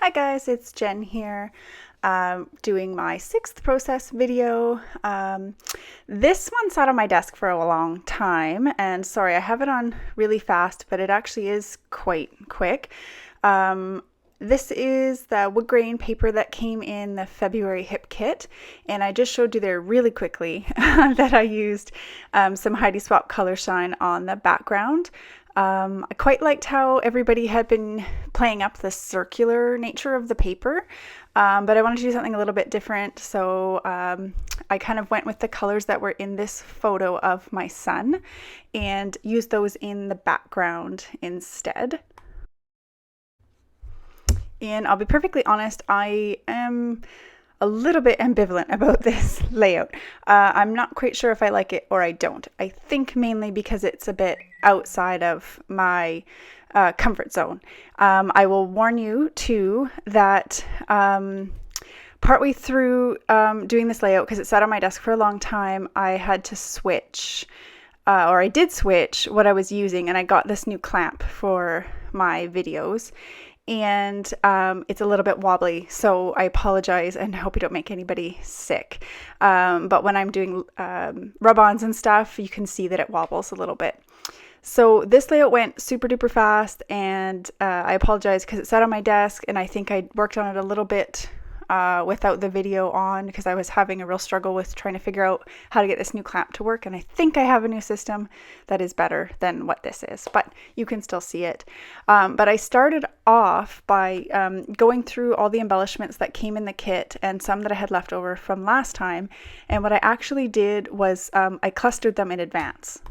Hi guys, it's Jen here, doing my 6th process video. This one sat on my desk for a long time, and sorry, I have it on really fast, but it actually is quite quick. This is the wood grain paper that came in the February HIP kit, and I just showed you there really quickly that I used some Heidi Swap Color Shine on the background. I quite liked how everybody had been playing up the circular nature of the paper, but I wanted to do something a little bit different, so I kind of went with the colors that were in this photo of my son and used those in the background instead. And I'll be perfectly honest, I am a little bit ambivalent about this layout. I'm not quite sure if I like it or I don't. I think mainly because it's a bit outside of my comfort zone. I will warn you too that partway through doing this layout, because it sat on my desk for a long time, I had to switch, or I did switch what I was using, and I got this new clamp for my videos. And it's a little bit wobbly, so I apologize and hope you don't make anybody sick. But when I'm doing rub-ons and stuff, you can see that it wobbles a little bit. So this layout went super duper fast, and I apologize because it sat on my desk, and I think I worked on it a little bit without the video on because I was having a real struggle with trying to figure out how to get this new clamp to work, and I think I have a new system that is better than what this is, but you can still see it. But I started off by going through all the embellishments that came in the kit and some that I had left over from last time, and what I actually did was I clustered them in advance.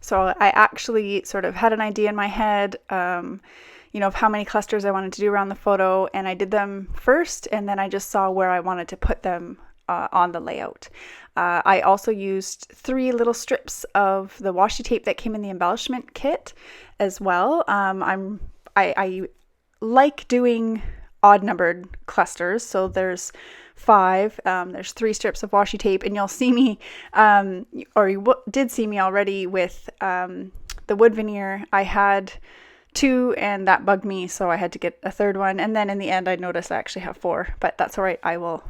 So I actually sort of had an idea in my head of how many clusters I wanted to do around the photo, and I did them first, and then I just saw where I wanted to put them on the layout. I also used 3 little strips of the washi tape that came in the embellishment kit as well. I like doing odd numbered clusters, so there's 5, there's 3 strips of washi tape, and you'll see me, or you did see me already with the wood veneer. I had 2 and that bugged me, so I had to get a 3rd one, and then in the end I noticed I actually have 4, but that's all right, I will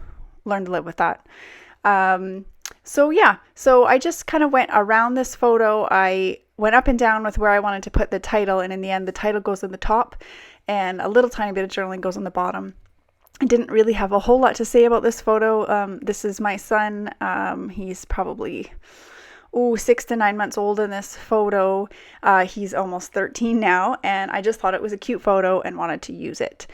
learn to live with that. So I just kind of went around this photo. I went up and down with where I wanted to put the title, and in the end the title goes in the top and a little tiny bit of journaling goes on the bottom. I didn't really have a whole lot to say about this photo. This is my son. He's probably 6 to 9 months old in this photo. He's almost 13 now, and I just thought it was a cute photo and wanted to use it.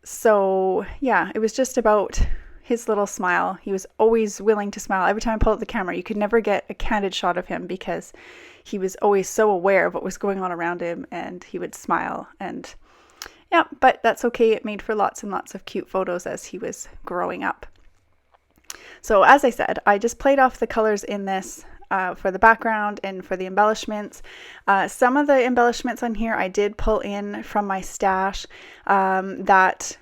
So yeah, it was just about his little smile. He was always willing to smile. Every time I pulled out the camera, you could never get a candid shot of him because he was always so aware of what was going on around him, and he would smile. And yeah, but that's okay. It made for lots and lots of cute photos as he was growing up. So as I said, I just played off the colors in this for the background and for the embellishments. Some of the embellishments on here I did pull in from my stash. That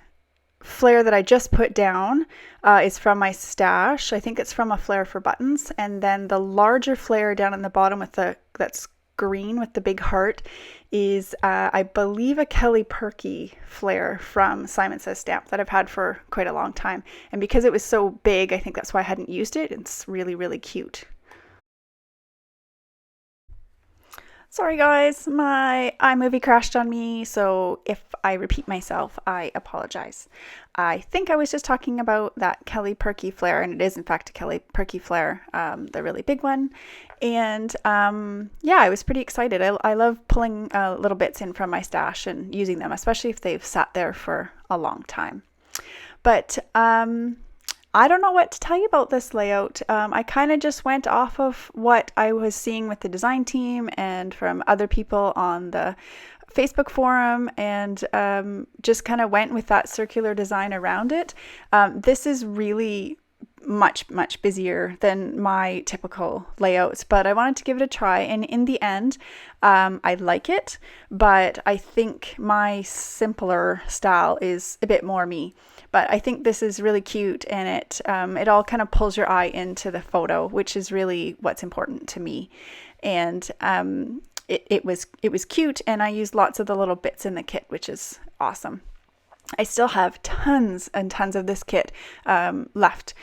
flare that I just put down is from my stash. I think it's from a flare for buttons. And then the larger flare down in the bottom with that's green with the big heart is I believe a Kelly Perky flare from Simon Says Stamp that I've had for quite a long time, and because it was so big, I think that's why I hadn't used it. It's really, really cute. Sorry guys, my iMovie crashed on me, so if I repeat myself, I apologize. I think I was just talking about that Kelly Perky flare, and it is in fact a Kelly Perky flare, the really big one. And yeah, I was pretty excited. I love pulling little bits in from my stash and using them, especially if they've sat there for a long time. But I don't know what to tell you about this layout. I kind of just went off of what I was seeing with the design team and from other people on the Facebook forum, and just kind of went with that circular design around it. This is really much busier than my typical layouts, but I wanted to give it a try, and in the end I like it, but I think my simpler style is a bit more me. But I think this is really cute, and it all kind of pulls your eye into the photo, which is really what's important to me. And it was cute, and I used lots of the little bits in the kit, which is awesome. I still have tons and tons of this kit left.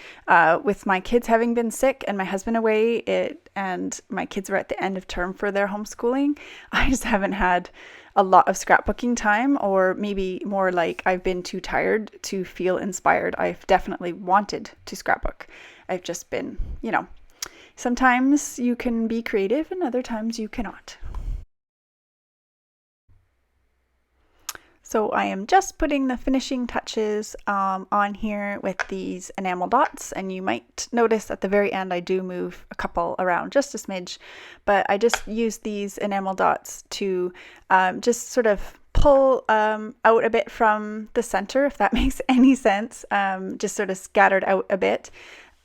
With my kids having been sick and my husband away, and my kids were at the end of term for their homeschooling, I just haven't had a lot of scrapbooking time, or maybe more like I've been too tired to feel inspired. I've definitely wanted to scrapbook. I've just been, sometimes you can be creative and other times you cannot. So I am just putting the finishing touches on here with these enamel dots, and you might notice at the very end I do move a couple around just a smidge, but I just use these enamel dots to just sort of pull out a bit from the center, if that makes any sense, just sort of scattered out a bit.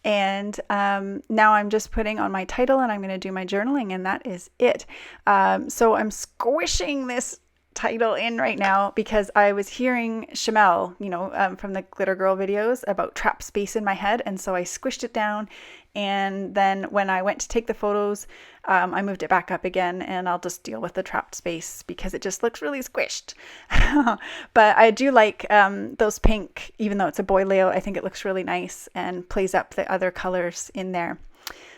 And now I'm just putting on my title, and I'm going to do my journaling, and that is it. So I'm squishing this title in right now because I was hearing Shamel, from the Glitter Girl videos about trap space in my head, and so I squished it down, and then when I went to take the photos, I moved it back up again, and I'll just deal with the trapped space because it just looks really squished. But I do like those pink, even though it's a boy layout, I think it looks really nice and plays up the other colors in there.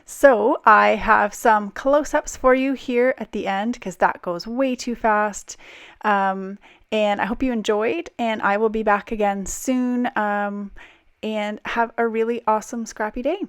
So I have some close-ups for you here at the end because that goes way too fast. And I hope you enjoyed, and I will be back again soon. And have a really awesome scrappy day.